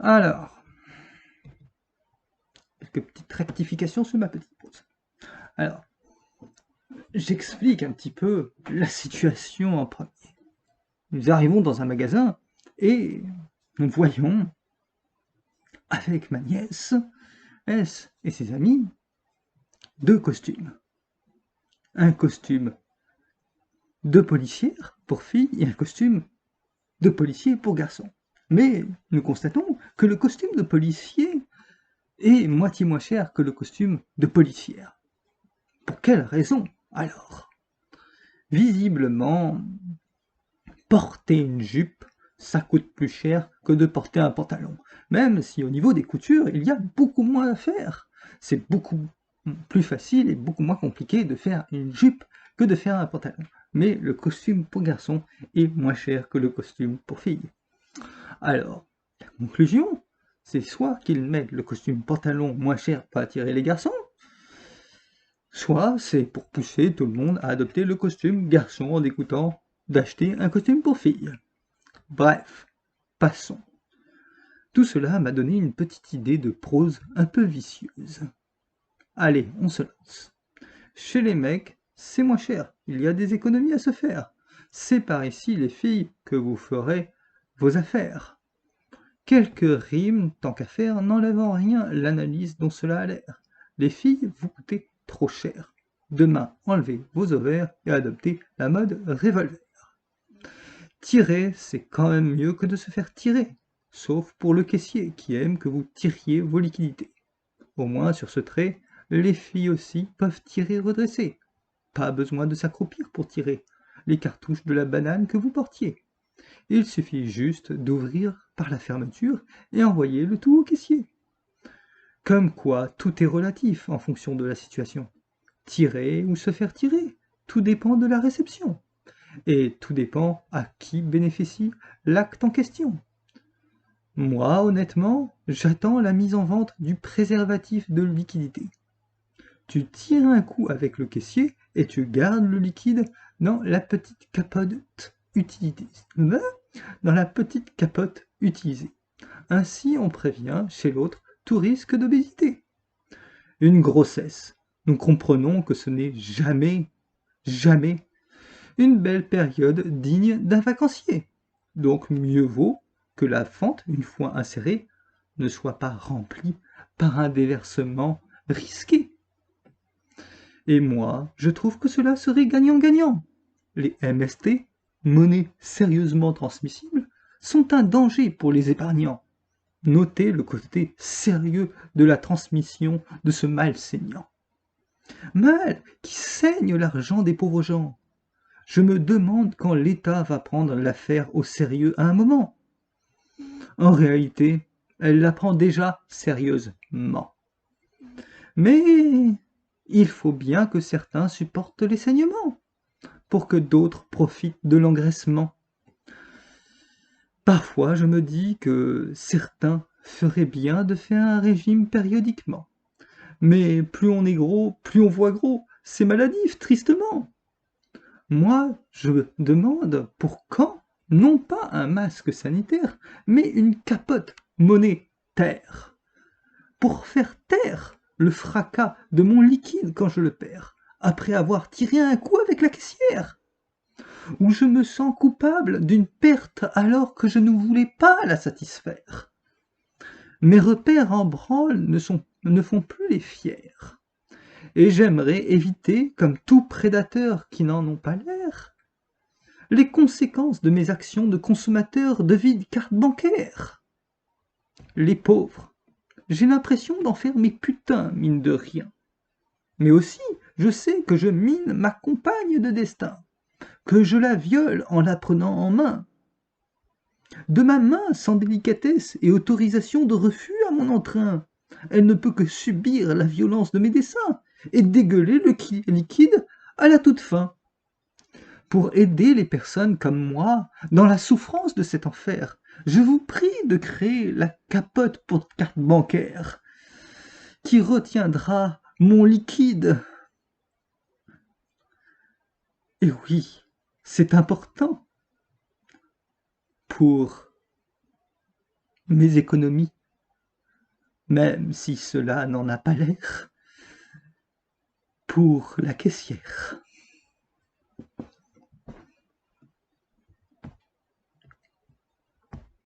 Alors, quelques petites rectifications sur ma petite pause. Alors, j'explique un petit peu la situation en premier. Nous arrivons dans un magasin et nous voyons, avec ma nièce, S et ses amis, deux costumes. Un costume de policière pour filles et un costume de policier pour garçons. Mais nous constatons que le costume de policier est moitié moins cher que le costume de policière. Pour quelle raison alors? Visiblement, porter une jupe, ça coûte plus cher que de porter un pantalon. Même si au niveau des coutures, il y a beaucoup moins à faire. C'est beaucoup plus facile et beaucoup moins compliqué de faire une jupe que de faire un pantalon. Mais le costume pour garçon est moins cher que le costume pour fille. Alors, la conclusion, c'est soit qu'ils mettent le costume pantalon moins cher pour attirer les garçons, soit c'est pour pousser tout le monde à adopter le costume garçon en écoutant d'acheter un costume pour fille. Bref, passons. Tout cela m'a donné une petite idée de prose un peu vicieuse. Allez, on se lance. Chez les mecs, c'est moins cher, il y a des économies à se faire. C'est par ici, les filles, que vous ferez vos affaires. Quelques rimes, tant qu'à faire, n'enlèvent en rien l'analyse dont cela a l'air. Les filles, vous coûtez trop cher. Demain, enlevez vos ovaires et adoptez la mode revolver. Tirer, c'est quand même mieux que de se faire tirer, sauf pour le caissier qui aime que vous tiriez vos liquidités. Au moins, sur ce trait, les filles aussi peuvent tirer redressées. Pas besoin de s'accroupir pour tirer les cartouches de la banane que vous portiez. Il suffit juste d'ouvrir par la fermeture et envoyer le tout au caissier. Comme quoi, tout est relatif en fonction de la situation. Tirer ou se faire tirer, tout dépend de la réception. Et tout dépend à qui bénéficie l'acte en question. Moi, honnêtement, j'attends la mise en vente du préservatif de liquidité. Tu tires un coup avec le caissier et tu gardes le liquide dans la petite capote utilisée. Dans la petite capote utilisée. Ainsi, on prévient chez l'autre tout risque d'obésité. Une grossesse. Nous comprenons que ce n'est jamais une belle période digne d'un vacancier. Donc mieux vaut que la fente, une fois insérée, ne soit pas remplie par un déversement risqué. Et moi, je trouve que cela serait gagnant-gagnant. Les MST, monnaies sérieusement transmissibles, sont un danger pour les épargnants. Notez le côté sérieux de la transmission de ce mal saignant. Mal qui saigne l'argent des pauvres gens. Je me demande quand l'État va prendre l'affaire au sérieux à un moment. En réalité, elle la prend déjà sérieusement. Mais il faut bien que certains supportent les saignements, pour que d'autres profitent de l'engraissement. Parfois, je me dis que certains feraient bien de faire un régime périodiquement. Mais plus on est gros, plus on voit gros. C'est maladif, tristement. Moi, je demande pour quand, non pas un masque sanitaire, mais une capote monétaire. Pour faire taire le fracas de mon liquide quand je le perds, après avoir tiré un coup avec la caissière. Où je me sens coupable d'une perte alors que je ne voulais pas la satisfaire. Mes repères en branle ne font plus les fiers. Et j'aimerais éviter, comme tout prédateur qui n'en ont pas l'air, les conséquences de mes actions de consommateur de vide carte bancaire. Les pauvres, j'ai l'impression d'en faire mes putains, mine de rien. Mais aussi, je sais que je mine ma compagne de destin, que je la viole en la prenant en main. De ma main, sans délicatesse et autorisation de refus à mon entrain, elle ne peut que subir la violence de mes desseins et dégueuler le liquide à la toute fin. Pour aider les personnes comme moi dans la souffrance de cet enfer, je vous prie de créer la capote pour carte bancaire qui retiendra mon liquide. Et oui, c'est important pour mes économies, même si cela n'en a pas l'air, pour la caissière.